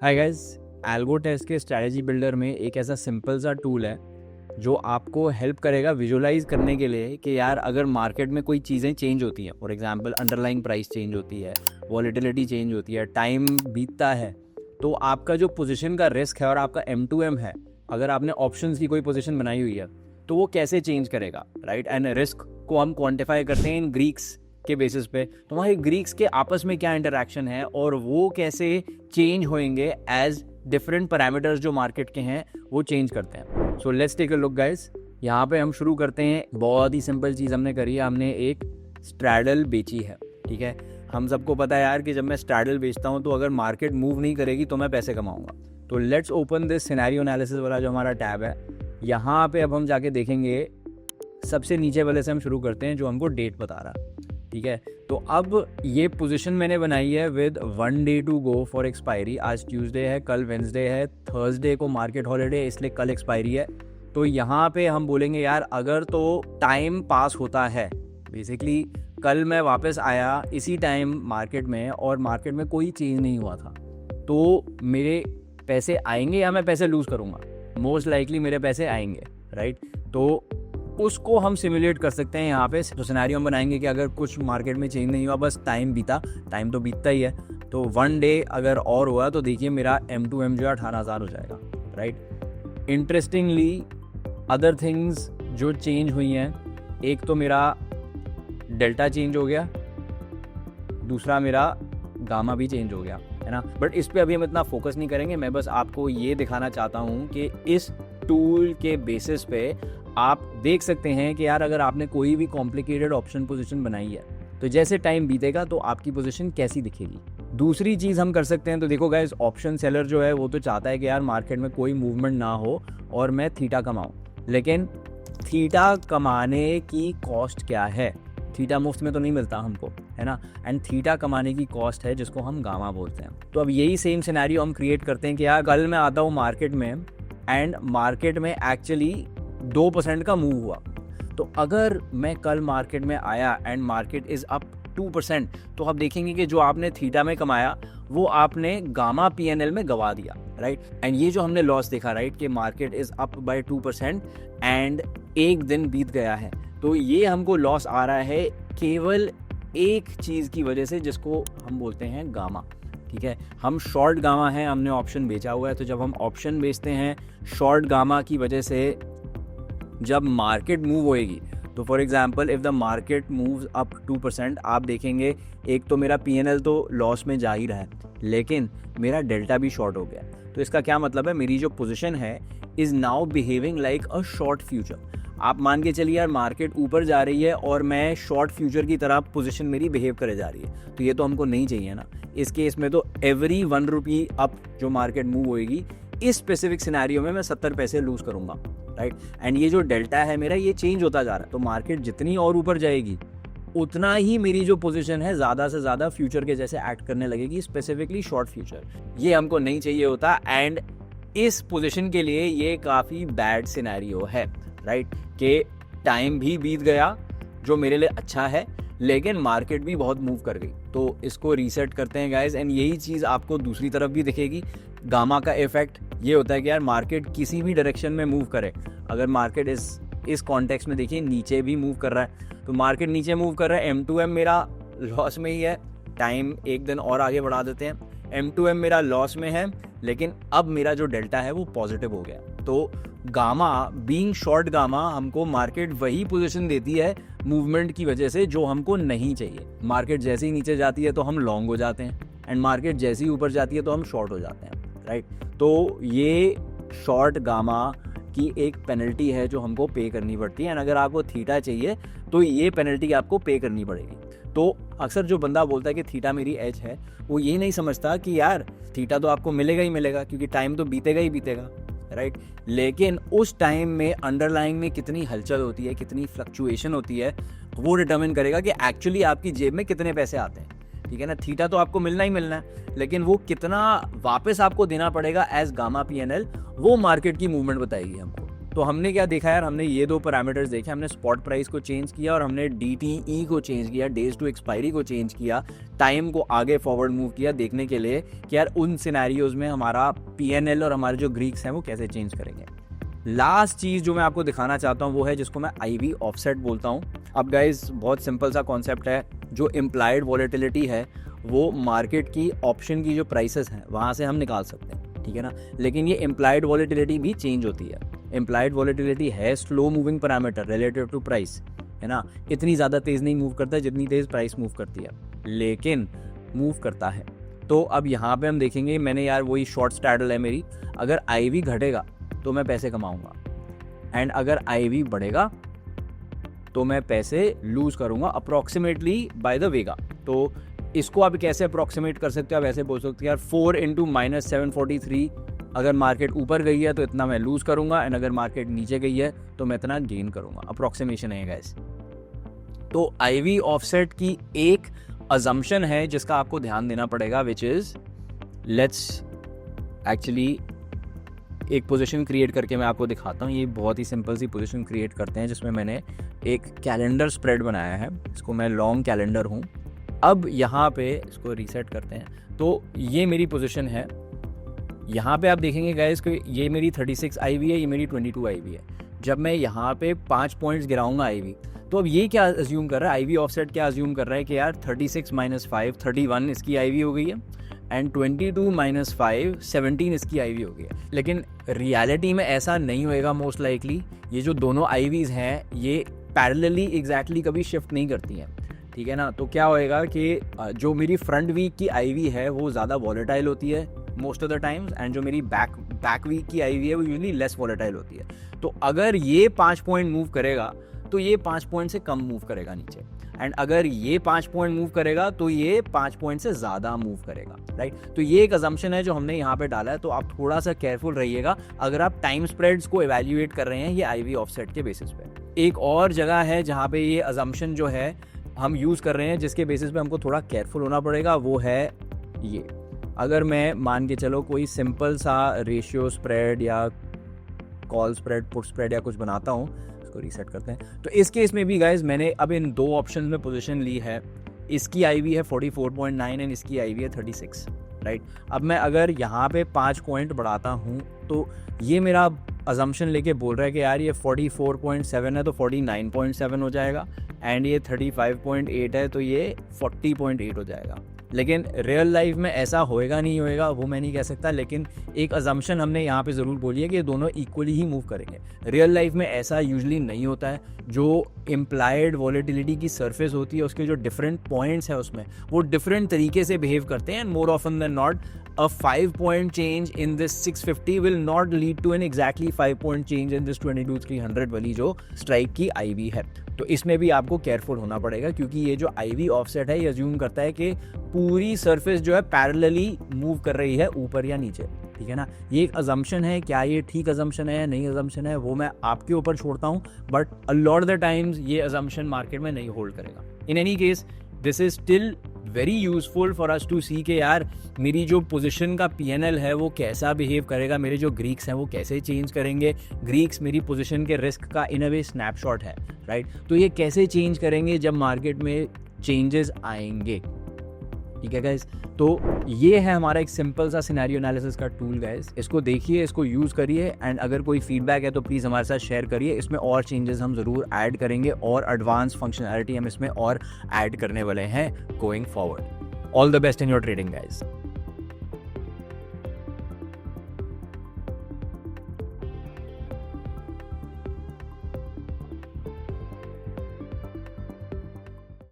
Hi guys, algo test के strategy builder में एक ऐसा सिंपल सा टूल है जो आपको हेल्प करेगा विजुलाइज करने के लिए कि यार अगर मार्केट में कोई चीज़ें चेंज होती हैं, for example underlying price change होती है, वॉलेटिलिटी चेंज होती है, टाइम बीतता है, तो आपका जो पोजीशन का रिस्क है और आपका M2M है, अगर आपने ऑप्शंस की कोई पोजीशन बनाई हुई है तो वो कैसे चेंज करेगा, राइट। एंड रिस्क को हम क्वांटिफाई करते हैं इन ग्रीक्स के बेसिस पे। तो वहाँ ग्रीक्स के आपस में क्या इंटरेक्शन है और वो कैसे चेंज होंगे एज डिफरेंट पैरामीटर्स जो मार्केट के हैं वो चेंज करते हैं। So let's take a look guys. यहाँ पे हम शुरू करते हैं। बहुत ही सिंपल चीज़ हमने करी है, हमने एक स्ट्रैडल बेची है, ठीक है। हम सबको पता है यार कि जब मैं स्ट्रैडल बेचता हूँ तो अगर मार्केट मूव नहीं करेगी तो मैं पैसे कमाऊंगा। तो let's open this scenario analysis वाला जो हमारा टैब है, यहाँ पे अब हम जाके देखेंगे। सबसे नीचे वाले से हम शुरू करते हैं जो हमको डेट बता रहा है, ठीक है। तो अब ये पोजीशन मैंने बनाई है with 1 day to go for expiry. आज ट्यूसडे है, कल वेंसडे है, थर्सडे को मार्केट हॉलीडे है, इसलिए कल एक्सपायरी है। तो यहाँ पे हम बोलेंगे यार अगर तो टाइम पास होता है, बेसिकली कल मैं वापस आया इसी टाइम मार्केट में और मार्केट में कोई चेंज नहीं हुआ था, तो मेरे पैसे आएंगे या मैं पैसे लूज़ करूँगा? मोस्ट लाइकली मेरे पैसे आएंगे, राइट। तो उसको हम सिमुलेट कर सकते हैं यहाँ पे। तो सिनेरियो हम बनाएंगे कि अगर कुछ मार्केट में चेंज नहीं हुआ, बस टाइम बीता, टाइम तो बीतता ही है, तो 1 day अगर और हुआ तो देखिए मेरा M2M जो है 18,000 हो जाएगा, राइट। इंटरेस्टिंगली अदर थिंग्स जो चेंज हुई हैं, एक तो मेरा डेल्टा चेंज हो गया, दूसरा मेरा गामा भी चेंज हो गया, है ना। बट इस पे अभी हम इतना फोकस नहीं करेंगे। मैं बस आपको ये दिखाना चाहता हूँ कि इस टूल के बेसिस पे आप देख सकते हैं कि यार अगर आपने कोई भी कॉम्प्लिकेटेड ऑप्शन पोजीशन बनाई है तो जैसे टाइम बीतेगा तो आपकी पोजीशन कैसी दिखेगी। दूसरी चीज़ हम कर सकते हैं, तो देखो गाइस, ऑप्शन सेलर जो है वो तो चाहता है कि यार मार्केट में कोई मूवमेंट ना हो और मैं थीटा कमाऊं, लेकिन थीटा कमाने की कॉस्ट क्या है? थीटा मुफ्त में तो नहीं मिलता हमको, है ना। एंड थीटा कमाने की कॉस्ट है जिसको हम गामा बोलते हैं। तो अब यही सेम सिनेरियो हम क्रिएट करते हैं कि यार कल मैं आता हूँ मार्केट में एंड मार्केट में एक्चुअली 2% का मूव हुआ। तो अगर मैं कल मार्केट में आया एंड मार्केट इज अप 2%, तो आप देखेंगे कि जो आपने थीटा में कमाया वो आपने गामा PNL में गवा दिया, राइट। एंड ये जो हमने लॉस देखा, राइट, कि market is up by 2% and एक दिन बीत गया है, तो ये हमको लॉस आ रहा है केवल एक चीज़ की वजह से जिसको हम बोलते हैं गामा, ठीक है। हम शॉर्ट गामा है, हमने ऑप्शन बेचा हुआ है। तो जब हम ऑप्शन बेचते हैं शॉर्ट गामा की वजह से, जब मार्केट मूव होएगी, तो for example if the market moves up 2%, आप देखेंगे एक तो मेरा PNL तो लॉस में जा ही रहा है, लेकिन मेरा डेल्टा भी शॉर्ट हो गया। तो इसका क्या मतलब है? मेरी जो पोजीशन है is now behaving like a short future. आप मान के चलिए यार मार्केट ऊपर जा रही है और मैं शॉर्ट फ्यूचर की तरह पोजीशन मेरी बिहेव करे जा रही है, तो ये तो हमको नहीं चाहिए ना। इस केस में तो एवरी 1 रुपी अप जो मार्केट मूव होएगी, इस स्पेसिफिक सिनेरियो में मैं 70 पैसे लूज करूंगा, राइट। एंड ये जो डेल्टा है मेरा, ये चेंज होता जा रहा है। तो मार्केट जितनी और ऊपर जाएगी उतना ही मेरी जो पोजीशन है ज़्यादा से ज़्यादा फ्यूचर के जैसे एक्ट करने लगेगी, स्पेसिफिकली शॉर्ट फ्यूचर। ये हमको नहीं चाहिए होता एंड इस पोजीशन के लिए ये काफ़ी बैड सिनेरियो है, राइट, कि टाइम भी बीत गया जो मेरे लिए अच्छा है, लेकिन मार्केट भी बहुत मूव कर गई। तो इसको रीसेट करते हैं गाइस। एंड यही चीज़ आपको दूसरी तरफ भी दिखेगी। गामा का इफेक्ट ये होता है कि यार मार्केट किसी भी डायरेक्शन में मूव करे, अगर मार्केट इस कॉन्टेक्स्ट में देखिए नीचे भी मूव कर रहा है, तो मार्केट नीचे मूव कर रहा है, M2M मेरा लॉस में ही है। टाइम एक दिन और आगे बढ़ा देते हैं, M2M मेरा लॉस में है, लेकिन अब मेरा जो डेल्टा है वो पॉजिटिव हो गया। तो गामा बीइंग शॉर्ट गामा, हमको मार्केट वही पोजीशन देती है मूवमेंट की वजह से जो हमको नहीं चाहिए। मार्केट जैसे ही नीचे जाती है तो हम लॉन्ग हो जाते हैं एंड मार्केट जैसे ही ऊपर जाती है तो हम शॉर्ट हो जाते हैं, राइट। तो ये शॉर्ट गामा की एक पेनल्टी है जो हमको पे करनी पड़ती है। एंड अगर आपको थीटा चाहिए तो ये पेनल्टी आपको पे करनी पड़ेगी। तो अक्सर जो बंदा बोलता है कि थीटा मेरी एज है, वो ये नहीं समझता कि यार थीटा तो आपको मिलेगा ही मिलेगा, क्योंकि टाइम तो बीतेगा ही बीतेगा, राइट। लेकिन उस टाइम में अंडरलाइंग में कितनी हलचल होती है, कितनी फ्लक्चुएशन होती है, वो डिटरमिन करेगा कि एक्चुअली आपकी जेब में कितने पैसे आते हैं, ठीक है ना। थीटा तो आपको मिलना ही मिलना है, लेकिन वो कितना वापस आपको देना पड़ेगा एज गामा PNL, वो मार्केट की मूवमेंट बताएगी हमको। तो हमने क्या देखा यार, हमने ये 2 पैरामीटर्स देखे, हमने स्पॉट प्राइस को चेंज किया और हमने DTE को चेंज किया, डेज टू एक्सपायरी को चेंज किया, टाइम को आगे फॉरवर्ड मूव किया देखने के लिए कि यार उन सिनेरियोज में हमारा PNL और हमारे जो ग्रीक्स हैं वो कैसे चेंज करेंगे। लास्ट चीज़ जो मैं आपको दिखाना चाहता हूँ वो है जिसको मैं IV ऑफसेट बोलता हूँ। अब गाइज बहुत सिंपल सा कॉन्सेप्ट है, जो इम्प्लाइड वॉलेटिलिटी है वो मार्केट की ऑप्शन की जो प्राइसेस हैं वहाँ से हम निकाल सकते हैं, ठीक है ना। लेकिन ये इम्प्लाइड वॉलेटिलिटी भी चेंज होती है। इम्प्लाइड वॉलेटिलिटी है slow moving parameter relative to price, है ना, इतनी ज़्यादा तेज़ नहीं मूव करता है जितनी तेज़ प्राइस मूव करती है, लेकिन मूव करता है। तो अब यहाँ पे हम देखेंगे, मैंने यार वही शॉर्ट स्ट्रैडल है मेरी, अगर IV घटेगा तो मैं पैसे कमाऊंगा एंड अगर IV बढ़ेगा तो मैं पैसे लूज करूंगा अप्रॉक्सीमेटली बाय द वेगा। तो इसको आप कैसे अप्रॉक्सीमेट कर सकते हो, आप ऐसे बोल सकते हो यार 4 × -743, अगर मार्केट ऊपर गई है तो इतना मैं लूज करूंगा एंड अगर मार्केट नीचे गई है तो मैं इतना गेन करूंगा। अप्रॉक्सीमेशन है गाइस। तो IV ऑफसेट की एक अजम्पशन है जिसका आपको ध्यान देना पड़ेगा, विच इज लेट्स एक्चुअली एक पोजीशन क्रिएट करके मैं आपको दिखाता हूँ। ये बहुत ही सिंपल सी पोजीशन क्रिएट करते हैं जिसमें मैंने एक कैलेंडर स्प्रेड बनाया है, इसको मैं लॉन्ग कैलेंडर हूँ। अब यहाँ पे इसको रीसेट करते हैं, तो ये मेरी पोजीशन है। यहाँ पे आप देखेंगे गाइस कि ये मेरी 36 IV है, ये मेरी 22 IV है। जब मैं यहाँ पे 5 पॉइंट्स गिराऊंगा IV, तो अब ये क्या अज्यूम कर रहा है, IV ऑफसेट क्या अज्यूम कर रहा है कि यार 36 - 5 31 इसकी IV हो गई है एंड 22 - 5 17 इसकी IV हो गई है। लेकिन रियलिटी में ऐसा नहीं होएगा मोस्ट लाइकली। ये जो दोनों IVs हैं ये पैरेलली एग्जैक्टली कभी शिफ्ट नहीं करती हैं, ठीक है ना। तो क्या होएगा कि जो मेरी फ्रंट वीक की IV है वो ज़्यादा वॉलेटाइल होती है most of the times and जो मेरी बैक वीक की IV है वो यूजली लेस वॉलेटाइल होती है। तो अगर ये 5 पॉइंट मूव करेगा तो ये 5 पॉइंट से कम मूव करेगा नीचे, एंड अगर ये 5 पॉइंट मूव करेगा तो ये 5 पॉइंट से ज़्यादा मूव करेगा, राइट। तो ये एक अजम्पशन है जो हमने यहाँ पे डाला है। तो आप थोड़ा सा केयरफुल रहिएगा अगर आप टाइम स्प्रेड्स को एवेल्युएट कर रहे हैं ये IV ऑफसेट के बेसिस पे। एक और जगह है जहाँ पे ये अजम्पशन जो है हम यूज़ कर रहे हैं जिसके बेसिस पे हमको थोड़ा केयरफुल होना पड़ेगा, वो है ये। अगर मैं मान के चलो कोई सिंपल सा रेशियो स्प्रेड या कॉल स्प्रेड, पुट स्प्रेड या कुछ बनाता हूँ, इसको रीसेट करते हैं। तो इस केस में भी गाइज मैंने अब इन 2 ऑप्शन में पोजीशन ली है। इसकी IV है 44.9 एंड इसकी IV है 36, राइट। अब मैं अगर यहाँ पे 5 पॉइंट बढ़ाता हूँ तो ये मेरा अजम्पशन लेके बोल रहा है कि यार ये 44.7 है तो 49.7 हो जाएगा एंड ये 35.8 है तो ये 40.8 हो जाएगा। लेकिन रियल लाइफ में ऐसा होएगा नहीं होएगा वो मैं नहीं कह सकता, लेकिन एक अजम्पशन हमने यहाँ पे ज़रूर बोली है कि ये दोनों इक्वली ही मूव करेंगे। रियल लाइफ में ऐसा यूजुअली नहीं होता है। जो इम्प्लाइड वॉलेटिलिटी की सरफेस होती है उसके जो डिफरेंट पॉइंट्स हैं उसमें वो डिफरेंट तरीके से बिहेव करते हैं and more often than not a 5 point change in this 650 will not lead to an exactly 5 point change in this 22-300 वाली जो स्ट्राइक की IV है। तो इसमें भी आपको केयरफुल होना पड़ेगा क्योंकि ये जो IV ऑफसेट है ये अज्यूम करता है कि पूरी सरफेस जो है पैरेलली मूव कर रही है ऊपर या नीचे, ठीक है ना। ये एक अजम्पशन है, क्या ये ठीक अजम्पशन है या नहीं अजम्पशन है वो मैं आपके ऊपर छोड़ता हूँ, but a lot of the times ये अजम्पशन मार्केट में नहीं होल्ड करेगा। In any case this is still very useful for us to see के यार मेरी जो पोजीशन का PNL है वो कैसा बिहेव करेगा, मेरे जो ग्रीक्स हैं वो कैसे चेंज करेंगे। ग्रीक्स मेरी पोजीशन के रिस्क का इन अ वे स्नैपशॉट है, राइट। तो ये कैसे चेंज करेंगे जब मार्केट में चेंजेस आएंगे, ठीक है गाइज। तो ये है हमारा एक सिंपल सा सिनेरियो एनालिसिस का टूल गाइज। इसको देखिए, इसको यूज़ करिए एंड अगर कोई फीडबैक है तो प्लीज़ हमारे साथ शेयर करिए। इसमें और चेंजेस हम ज़रूर ऐड करेंगे और एडवांस फंक्शनैलिटी हम इसमें और ऐड करने वाले हैं going forward. All the best in your trading guys.